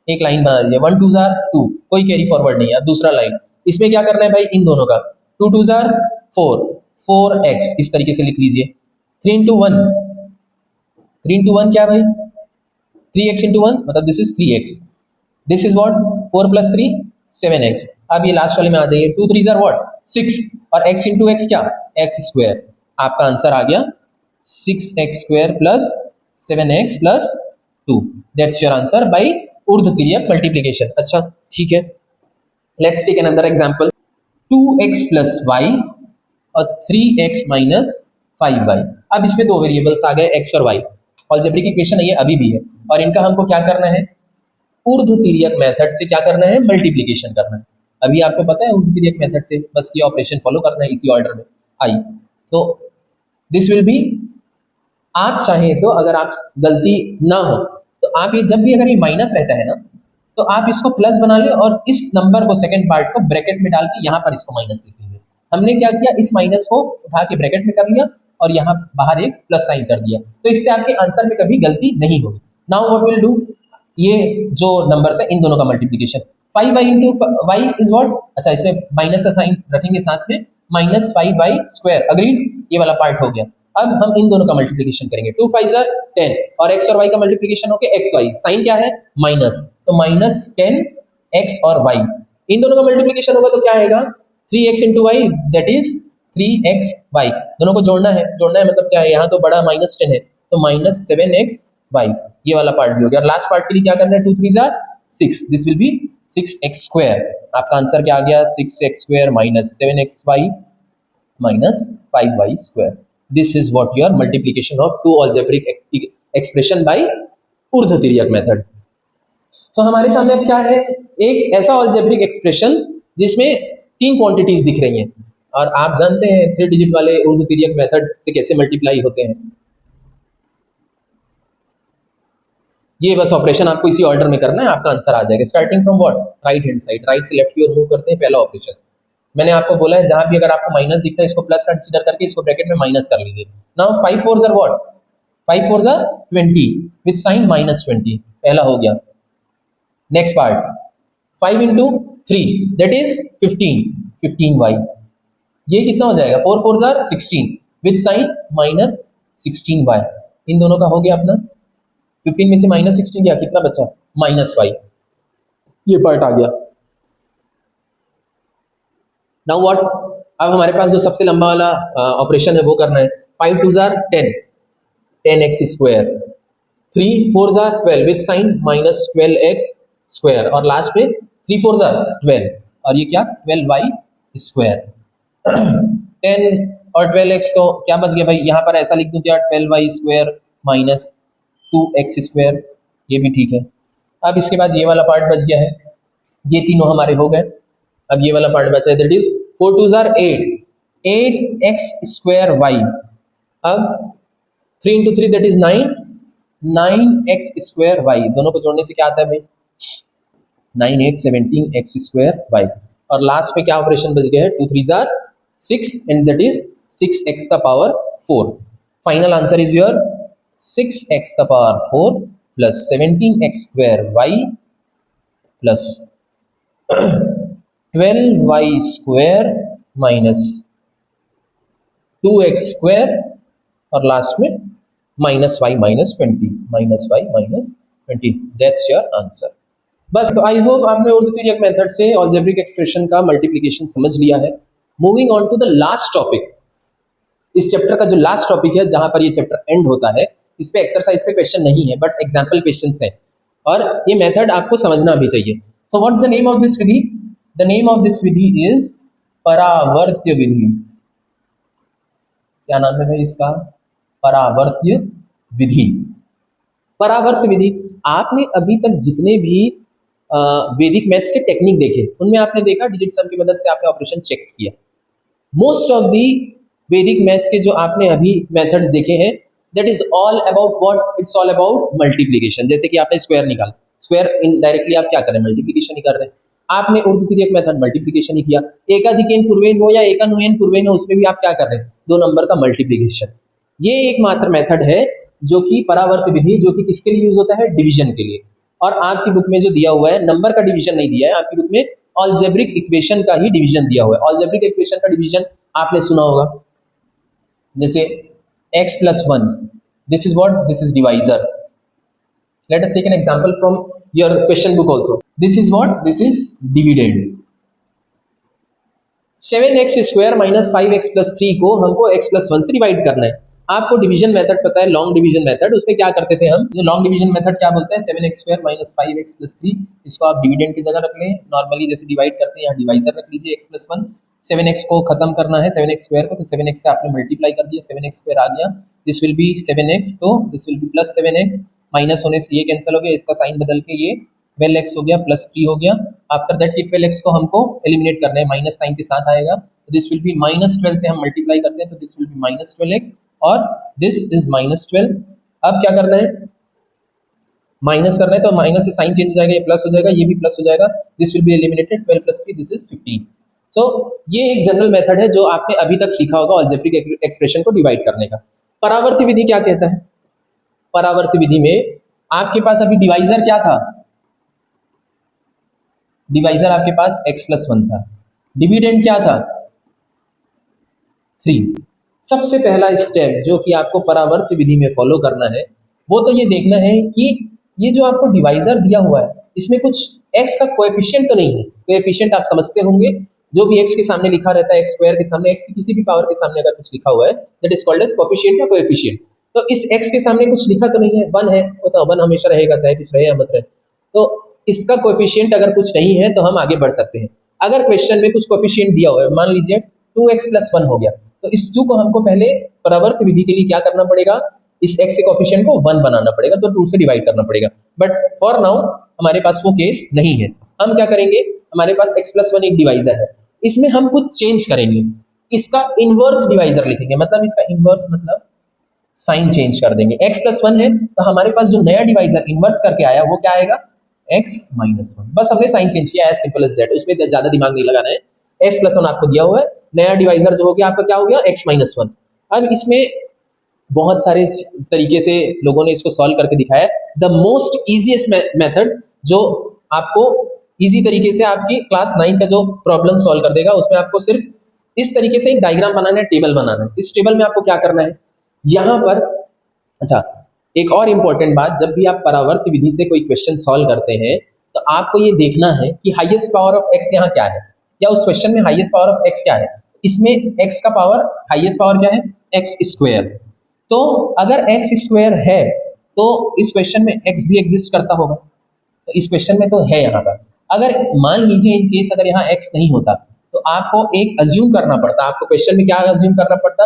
एक लाइन बना दीजिए, 1 2 जार 2, कोई कैरी फॉरवर्ड नहीं है। दूसरा लाइन, इसमें क्या करना है भाई, इन दोनों का 2 2 जार 4, 4x इस तरीके से लिख लीजिए। 3 into 1, 3 into 1 क्या भाई, 3x into 1 मतलब this is 3x, this is what 4 + 3 7x। अब ये लास्ट वाले में आ जाइए, 2 3 जार व्हाट 6, और x into x क्या, x²। आपका आंसर आ गया 6x² + 7x + 2, that's your answer by Urdhva तिर्यक multiplication. अच्छा ठीक है, let's take another example, 2x + y और 3x - 5y। अब इसमें दो वेरिएबल्स आ गए x और y, अलजेब्रिक इक्वेशन ये अभी भी है, और इनका हमको क्या करना है, ऊर्ध्व तिर्यक मेथड से क्या करना है, मल्टीप्लिकेशन करना है। अभी आपको पता है ऊर्ध्व तिर्यक मेथड से बस ये ऑपरेशन फॉलो करना है इसी ऑर्डर में आई। तो दिस विल बी, आप चाहें तो अगर आप गलती ना हो तो आप ये जब भी अगर ये माइनस रहता है ना, तो आप इसको प्लस बना लें और इस नंबर को सेकंड पार्ट को ब्रैकेट में डाल के यहाँ पर इसको माइनस लिख लीजिए। हमने क्या किया, इस माइनस को उठा के ब्रैकेट में कर लिया और यहाँ बाहर एक प्लस साइन कर दिया, तो इससे आपके आंसर में कभी गलती नहीं होगी। नाउ व्हाट विल डू, ये जो नंबर है इन दोनों का multiplication, 5y into y is what, अच्छा इसमें माइनस का साइन रखेंगे साथ में, -5y², अग्रीड, ये वाला पार्ट हो गया। अब हम इन दोनों का मल्टीप्लिकेशन करेंगे, 2 5 जार 10 और x और y का मल्टीप्लिकेशन हो गया xy, साइन क्या है माइनस, तो -10 x और y, इन दोनों का मल्टीप्लिकेशन होगा तो क्या आएगा, 3x into y that is 3xy। दोनों को जोड़ना है, मतलब क्या है, यहाँ तो बड़ा -10 है तो -7xy, ये वाला पार्ट भी हो गया। और लास्ट पार्ट के लिए क्या करना है, 2 3 jar 6, this will be 6x²। आपका आंसर क्या आ गया, 6x² - 7xy - 5y²। This is what your multiplication of two algebraic expression by Urdhva Tiryak method. सो हमारे सामने अब क्या है, एक ऐसा अलजेब्रिक एक्सप्रेशन जिसमें तीन क्वांटिटीज दिख रही हैं, और आप जानते हैं 3 डिजिट वाले ऊर्ध्व तिर्यक मेथड से कैसे मल्टीप्लाई होते हैं। ये बस ऑपरेशन आपको इसी ऑर्डर में करना है, आपका आंसर आ जाएगा, starting from what, right hand side, right से लेफ्ट की ओर मूव करते हैं, पहला ऑपरेशन। मैंने आपको बोला है जहां भी अगर आपको माइनस दिखता है इसको प्लस कंसीडर करके इसको ब्रैकेट में माइनस कर लीजिए। नाउ 5 4 जार व्हाट, 5 4 जार 20 विद साइन -20, पहला हो गया। Next part, 5 into 3 that is 15y, ये कितना हो जाएगा, 4 4 जार 16 विद साइन -16y, इन दोनों का हो गया अपना। 15 में से -16 गया, कितना बचा, -5, ये पार्ट आ गया। नाउ व्हाट, अब हमारे पास जो सबसे लंबा वाला ऑपरेशन है वो करना है, 5 2 jar 10, 10x², 3 4 jar 12 with sign -12x², और लास्ट में 3 4 जार 12, और ये क्या 12y²। 10 और 12x तो क्या बच गया भाई, यहाँ पर ऐसा लिख दूं क्या, 12y² - 2x², ये भी ठीक है। अब इसके बाद ये वाला पार्ट बच गया है, ये तीनों हमारे हो गए। अब ये वाला पार्ट बचा है, दैट इज 4 2 जार 8, 8x²y, अब 3 into 3 दैट इज 9, 9x²y, दोनों को जोड़ने से क्या आता है भाई, 9 8 17x²y, और लास्ट में क्या ऑपरेशन बच गया है, 2 3 jar 6 and that is 6x⁴। Final answer is your 6x⁴ + 17x²y + 12y² minus 2x² और लास्ट में -y -20 दैट्स योर आंसर। बस तो आई होप आपने उर्दू तिर्यक मेथड से अलजेब्रिक एक्सप्रेशन का मल्टीप्लिकेशन समझ लिया है। Moving on to the last topic, इस चैप्टर का जो लास्ट टॉपिक है जहां पर ये चैप्टर एंड होता है, इस पे एक्सरसाइज पे क्वेश्चन नहीं है बट एग्जाम्पल क्वेश्चंस है और ये मेथड आपको समझना भी चाहिए। So what's the name of this विधि? द नेम ऑफ दिस विधि इज परावर्त्य विधि। क्या नाम है भाई इसका? परावर्त्य विधि। परावर्त्य विधि, आपने अभी तक जितने भी वैदिक मैथ्स के टेक्निक देखे उनमें आपने देखा डिजिट सम की मदद से आपने ऑपरेशन चेक किया। मोस्ट ऑफ दी वैदिक मैथ्स के जो आपने अभी मेथड्स देखे हैं that is all about what? It's all about multiplication. जैसे कि आपने स्क्वायर निकाला, स्क्वायर इनडायरेक्टली आप क्या कर रहे हैं? मल्टीप्लिकेशन ही कर रहे हैं। आपने उर्दू तिर्यक मेथड मल्टीप्लिकेशन ही किया। एकाधिकेन पूर्वेन हो या एकानुयन पूर्वेन हो, उसमें भी आप क्या कर रहे हैं? दो नंबर का मल्टीप्लिकेशन। ये एकमात्र मेथड है जो कि परावर्त विधि, जो कि किसके लिए यूज होता है? डिवीजन के लिए। और आपकी बुक में जो दिया हुआ है नंबर का डिवीजन नहीं दिया है, आपकी बुक में अलजेब्रिक इक्वेशन का ही डिवीजन दिया हुआ है। अलजेब्रिक इक्वेशन का डिवीजन आपने सुना होगा, जैसे x plus 1, this is what? This is divisor. Let us take an example from your question book also. This is what? This is dividend. 7x² minus 5x plus 3 को हमको x plus 1 से divide करना है। आपको division method पता है, long division method. उसमें क्या करते थे हम? जो लॉन्ग डिवीजन मेथड क्या बोलते हैं? 7x² minus 5x plus 3, इसको आप डिविडेंड की जगह रख लें। नॉर्मली जैसे डिवाइड करते हैं यहाँ डिवाइजर रख लीजिए x plus 1। 7x को खत्म करना है 7x² को, तो 7x से आपने मल्टीप्लाई कर दिया, 7x² आ गया। दिस विल बी 7x, तो this will be plus 7x। Minus होने से ये कैंसिल हो गया, इसका साइन बदल के ये 12x हो गया, प्लस 3 हो गया। आफ्टर दैट ये 12x को हमको एलिमिनेट करना है, माइनस साइन के साथ आएगा। दिस विल बी -12 से हम मल्टीप्लाई करते हैं, तो दिस विल बी -12x और दिस इज -12। अब क्या करना है? माइनस करना है, तो माइनस से साइन चेंज हो जाएगा, ये प्लस हो जाएगा, ये भी प्लस हो जाएगा। This will be eliminated, 12 + 3 this is 15। सो ये एक जनरल मेथड है जो आपने अभी तक सीखा होगा अलजेब्रिक एक्सप्रेशन को डिवाइड करने का। परावर्ती विधि क्या कहता है? परावर्ती विधि में आपके पास अभी डिवाइजर क्या था? डिवाइजर आपके पास x plus 1 था। डिविडेंड क्या था? 3। सबसे पहला स्टेप जो कि आपको परावर्ती विधि में फॉलो करना है वो तो ये देखना है कि ये जो आपको डिवाइजर दिया हुआ है इसमें कुछ x का कोएफिशिएंट तो नहीं है। कोएफिशिएंट आप समझते होंगे, जो भी x के सामने लिखा रहता है, x² के सामने, x की किसी भी पावर के सामने अगर कुछ लिखा हुआ है that is called as coefficient या कोएफिशिएंट। तो इस x के सामने कुछ लिखा तो नहीं है, 1 है, वो तो 1 हमेशा रहेगा चाहे कुछ रहे या मत रहे। तो इसका कोएफिशिएंट अगर कुछ नहीं है तो हम आगे बढ़ सकते हैं। अगर क्वेश्चन में कुछ कोएफिशिएंट दिया हुआ है, मान लीजिए 2x + 1 हो गया, तो इस 2 को हमको पहले परावर्त विधि के लिए क्या करना पड़ेगा? इस x के कोएफिशिएंट को 1 बनाना पड़ेगा, तो 2 से डिवाइड करना पड़ेगा। बट फॉर नाउ हमारे पास वो केस नहीं है। हम क्या करेंगे? हमारे पास x + 1 एक डिवाइजर है, इसमें हम कुछ चेंज करेंगे। इसका इनवर्स डिवाइजर लिखेंगे, मतलब इसका इनवर्स मतलब साइन चेंज कर देंगे। x + 1 है तो हमारे पास जो नया डिवाइजर इनवर्स करके आया वो क्या आएगा? x - 1। बस हमने साइन चेंज किया, एज सिंपल एज दैट। उसमें ज्यादा दिमाग नहीं लगाना है। x + 1 आपको दिया हुआ है, नया डिवाइजर जो हो गया आपका क्या हो गया? x - 1। अब इसमें बहुत सारे तरीके से लोगों ने इसको सॉल्व करके दिखाया है। द मोस्ट इजीएस्ट मेथड जो आपको इजी तरीके से आपकी क्लास 9 का जो प्रॉब्लम सॉल्व कर देगा, उसमें आपको सिर्फ इस तरीके से एक डायग्राम बनाना है, टेबल बनाना है। इस टेबल में आपको क्या करना है? यहाँ पर अच्छा, एक और इंपॉर्टेंट बात, जब भी आप परावर्त विधि से कोई क्वेश्चन सॉल्व करते हैं तो आपको ये देखना है कि हाईएस्ट पावर ऑफ x यहाँ क्या है, या उस क्वेश्चन में हाईएस्ट पावर ऑफ x क्या है। इसमें x का पावर, हाईएस्ट पावर क्या है? x²। तो अगर x² है तो इस क्वेश्चन में x भी एग्जिस्ट करता होगा, तो इस क्वेश्चन में तो है यहाँ पर। अगर मान लीजिए इन केस अगर यहाँ x नहीं होता तो आपको एक अज्यूम करना पड़ता। आपको क्वेश्चन में क्या अज्यूम करना पड़ता?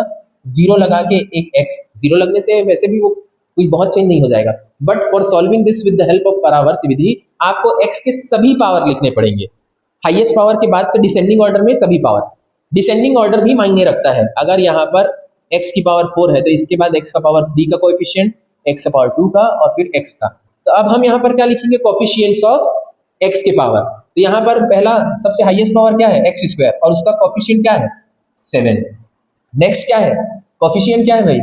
0 लगा के एक x। 0 लगने से वैसे भी वो कोई बहुत चेंज नहीं हो जाएगा, but for solving this with the help of परावर्त विधि आपको x के सभी पावर लिखने पड़ेंगे। हाईएस्ट पावर के बाद से डिसेंडिंग ऑर्डर में सभी पावर। डिसेंडिंग ऑर्डर भी मायने रखता है। अगर यहाँ पर x की पावर 4 है तो इसके बाद x का पावर 3 का कोएफिशिएंट, x का पावर 2 का और फिर x का। तो अब हम यहाँ पर क्या लिखेंगे? कोएफिशिएंट्स ऑफ x के पावर। तो यहाँ पर पहला सबसे हाईएस्ट पावर क्या है? x² और उसका कोएफिशिएंट क्या है? 7। नेक्स्ट क्या है? कोएफिशिएंट क्या है भाई?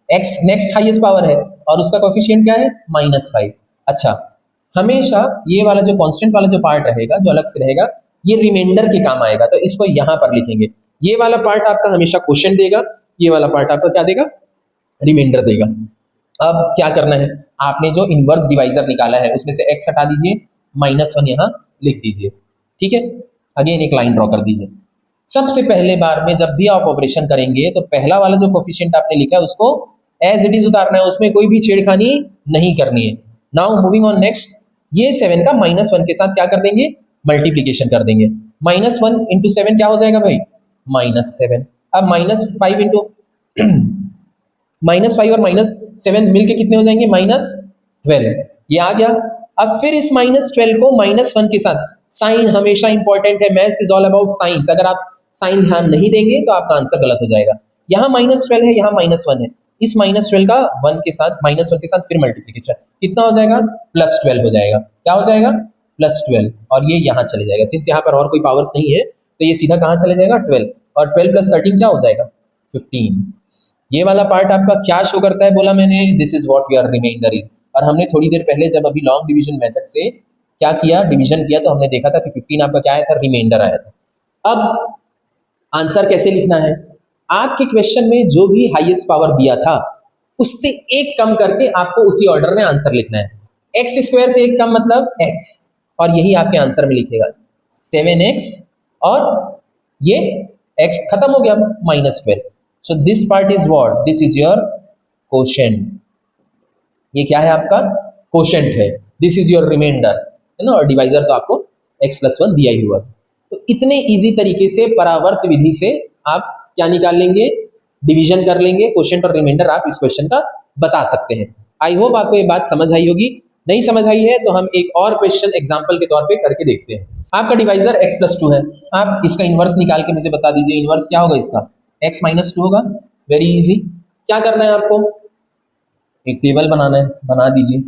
x नेक्स्ट हाईएस्ट पावर है और उसका कोएफिशिएंट क्या है? -5। अच्छा, हमेशा ये वाला जो कांस्टेंट वाला जो पार्ट रहेगा, जो अलग से रहेगा, ये रिमाइंडर के काम आएगा, तो इसको यहाँ पर लिखेंगे। ये वाला पार्ट आपका हमेशा क्वेश्चन देगा, ये वाला पार्ट आपका क्या देगा, रिमाइंडर देगा। अब क्या करना है, आपने जो इनवर्स डिवाइजर निकाला है उसमें से x हटा दीजिए, -1 यहाँ लिख दीजिए, ठीक है। अगेन एक लाइन ड्रॉ कर दीजिए। सबसे पहले बार में जब भी आप ऑपरेशन करेंगे तो पहला वाला जो कोफिशिएंट आपने लिखा है उसको एज इट इज उतारना है, उसमें कोई भी छेड़खानी नहीं करनी है। नाउ मूविंग ऑन नेक्स्ट, ये 7 का -1 के साथ क्या कर देंगे, मल्टीप्लीकेशन कर देंगे। -1 इंटू 7 क्या हो जाएगा भाई, -7। अब -5 इंटू -5 और -7 मिलके कितने हो जाएंगे, -12। ये आ गया। अब फिर इस -12 को -1 के साथ, साइन हमेशा इंपॉर्टेंट है, maths is all about science. अगर आप साइन ध्यान नहीं देंगे तो आपका आंसर गलत हो जाएगा। यहाँ -12 है, यहाँ -1 है, इस -12 का 1 के साथ, -1 के साथ फिर मल्टीप्लीकेशन कितना हो जाएगा, +12 हो जाएगा। क्या हो जाएगा, +12, और ये यहाँ चले जाएगा। सिंस यहाँ पर और कोई पावर्स नहीं है तो ये सीधा कहाँ चले जाएगा, 12, और 12 + 13 क्या हो जाएगा, 15। ये वाला पार्ट आपका क्या शो करता है, बोला मैंने, this is what your reminder is. और हमने थोड़ी देर पहले जब अभी लॉन्ग डिवीजन मेथड से क्या किया, डिवीजन किया, तो हमने देखा था कि 15 आपका क्या आया था, रिमाइंडर आया था। अब आंसर कैसे लिखना है, आपके क्वेश्चन में जो भी हाईएस्ट पावर दिया था उससे एक कम करके आपको उसी ऑर्डर में आंसर लिखना है। x² से एक कम मतलब x, और यही आपके आंसर में लिखेगा 7x, और ये x खत्म हो गया, -12। So this part is what, this is your quotient. ये क्या है, आपका क्वोशेंट है। दिस इज योर रिमाइंडर, है ना, और डिवाइजर तो आपको x+1 दिया ही हुआ। तो इतने इजी तरीके से परावर्त विधि से आप क्या निकाल लेंगे, डिवीजन कर लेंगे, क्वोशेंट और रिमाइंडर आप इस क्वेश्चन का बता सकते हैं। आई होप आपको ये बात समझ आई होगी। नहीं समझ आई है तो हम एक और क्वेश्चन एग्जांपल के तौर पे करके देखते हैं। आपका डिवाइजर x+2 है, आप इसका इनवर्स निकाल के मुझे बता दीजिए, इनवर्स क्या होगा इसका, x-2 होगा। Very easy. क्या करना है आपको, एक टेबल बनाना है, बना दीजिए।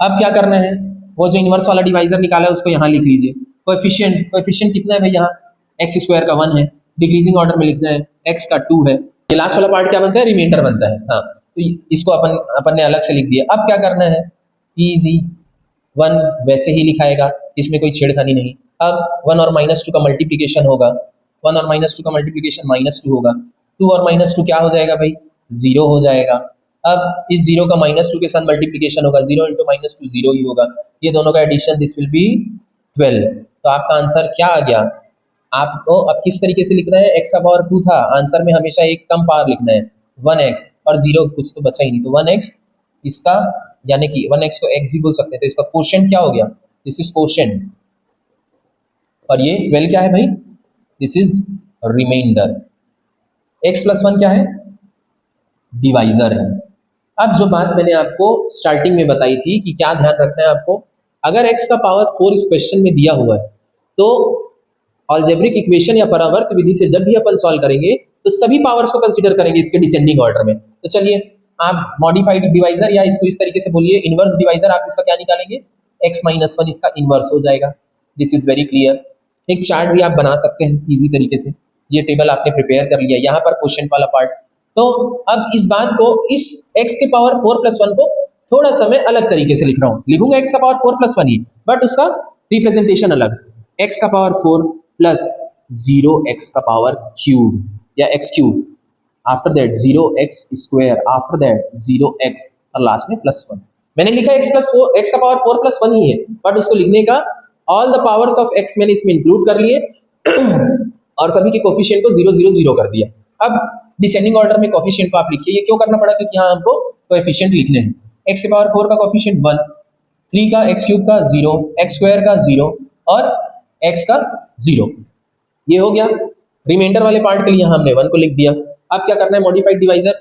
अब क्या करना है, वो जो इनवर्स वाला डिवाइजर निकाला है उसको यहाँ लिख लीजिए। कोएफिशिएंट कितना है भाई, यहाँ x² का 1 है, डिक्रीजिंग ऑर्डर में लिखना है, x का 2 है। ये लास्ट वाला पार्ट क्या बनता है, रिमाइंडर बनता है। हाँ, तो इसको अपन ने अलग से लिख दिया। अब क्या करना है, इजी, 1 वैसे ही लिखाएगा, इसमें कोई छेड़खानी नहीं। अब 1 और -2 का मल्टीप्लीकेशन होगा, 1 और -2 का मल्टीप्लीकेशन -2 होगा, 2 और -2 क्या हो जाएगा भाई, 0 हो जाएगा। अब इस 0 का -2 के साथ मल्टीप्लीकेशन होगा, 0 × -2 0 ही होगा। ये दोनों का एडिशन, दिस विल बी 12। तो आपका आंसर क्या आ गया, आपको अब किस तरीके से लिखना है, x का पावर 2 था, आंसर में हमेशा एक कम पावर लिखना है, 1x, और 0 कुछ तो बचा ही नहीं, तो 1x इसका, यानी कि 1x को x भी बोल सकते हैं, तो इसका क्वोशेंट क्या हो गया, दिस इज क्वोशेंट। और ये 12 क्या है भाई, दिस इज रिमाइंडर। x+1 क्या है, डिवाइजर है। अब जो बात मैंने आपको स्टार्टिंग में बताई थी कि क्या ध्यान रखना है आपको, अगर x का पावर 4 इस क्वेश्चन में दिया हुआ है तो अलजेब्रिक इक्वेशन या परावर्त विधि से जब भी अपन सॉल्व करेंगे तो सभी पावर्स को कंसीडर करेंगे इसके डिसेंडिंग ऑर्डर में। तो चलिए, आप मॉडिफाइड डिवाइजर, या इसको इस तरीके से बोलिए इनवर्स डिवाइजर, आप इसका क्या निकालेंगे, x-1 इसका इनवर्स हो जाएगा। This is very clear. एक चार्ट भी आप बना सकते हैं इजी तरीके से। ये टेबल आपने प्रिपेयर कर लिया, यहाँ पर क्वोशेंट वाला पार्ट। तो अब इस बात को, इस x के पावर 4+1 को थोड़ा सा मैं अलग तरीके से लिख रहा हूँ, लिखूंगा x का पावर 4+1 ही, बट उसका रिप्रेजेंटेशन अलग, x का पावर 4 प्लस 0x का पावर क्यूब या x3, after that 0x², after that 0x, और लास्ट में +1। मैंने लिखा x का पावर 4+1 ही है, बट उसको लिखने का all the powers of x मैंने इसमें इंक्लूड कर लिए और सभी के कोफिशिएंट को 0 0 0 कर दिया। अब डिसेंडिंग ऑर्डर में कोफिशिएंट को आप लिखिए। ये क्यों करना पड़ा, क्योंकि यहाँ हमको कोएफिशिएंट लिखने हैं। x की पावर 4 का कोफिशिएंट 1, 3 का x³ का 0, x² का 0 और x का 0। ये हो गया। रिमाइंडर वाले पार्ट के लिए हमने 1 को लिख दिया। अब क्या करना है, मॉडिफाइड डिवाइजर,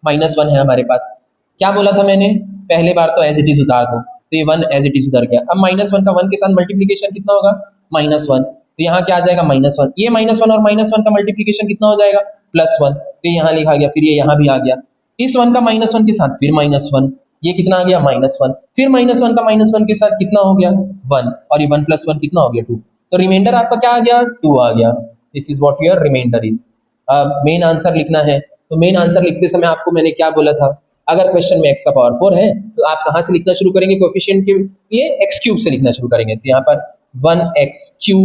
-1 है हमारे पास। क्या बोला था मैंने, पहले बार तो एज इट इज उतार दो, तो ये 1 एज इट इज उतर गया। अब -1 का 1 के साथ मल्टीप्लीकेशन कितना होगा, -1, तो यहाँ क्या आ जाएगा, -1। ये -1 और -1 का मल्टीप्लीकेशन कितना हो जाएगा, +1, तो यहाँ लिखा गया। फिर ये यहाँ भी आ गया, इस 1 का -1 के साथ फिर -1, ये कितना आ गया, -1, फिर -1 का -1 के साथ कितना हो गया, 1, और ये 1 + 1 कितना हो गया, 2। तो रिमाइंडर आपका क्या आ गया, 2 आ गया। This is what your reminder is. अब मेन आंसर लिखना है, तो मेन आंसर लिखते समय आपको मैंने क्या बोला था, अगर क्वेश्चन में x का पावर 4 है तो आप कहाँ से लिखना शुरू करेंगे, कोएफिशिएंट के लिए x³ से लिखना शुरू करेंगे। तो यहाँ पर 1x³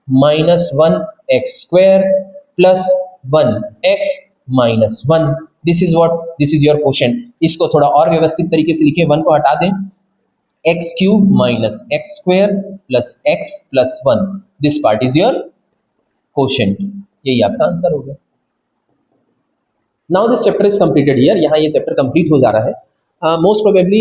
minus 1x² plus 1x minus 1। This is what, this is your question. इसको थोड़ा और व्यवस्थित तरीके से लिखें, 1 को हटा दें, x³ minus x² plus x plus 1, this part is your question. यही आपका आंसर हो गया। Now this chapter is completed here, यहाँ ये चैप्टर कंप्लीट हो जा रहा है। मोस्ट प्रोबेबली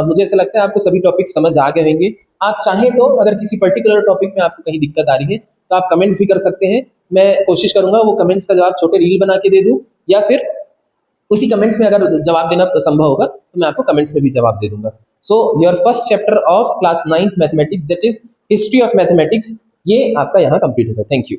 मुझे ऐसा लगता है आपको सभी टॉपिक समझ आ गए होंगे। आप चाहें तो अगर किसी पर्टिकुलर टॉपिक में आपको कहीं दिक्कत आ रही है तो आप कमेंट्स भी कर सकते हैं। मैं कोशिश करूंगा वो कमेंट्स का जवाब छोटे रील बना के दे दूं, या फिर उसी कमेंट्स में अगर जवाब देना संभव होगा तो मैं आपको कमेंट्स में भी जवाब दे दूंगा। So your first chapter of class 9th mathematics, that is history of mathematics, ये आपका यहाँ कंप्लीट होता है। Thank you.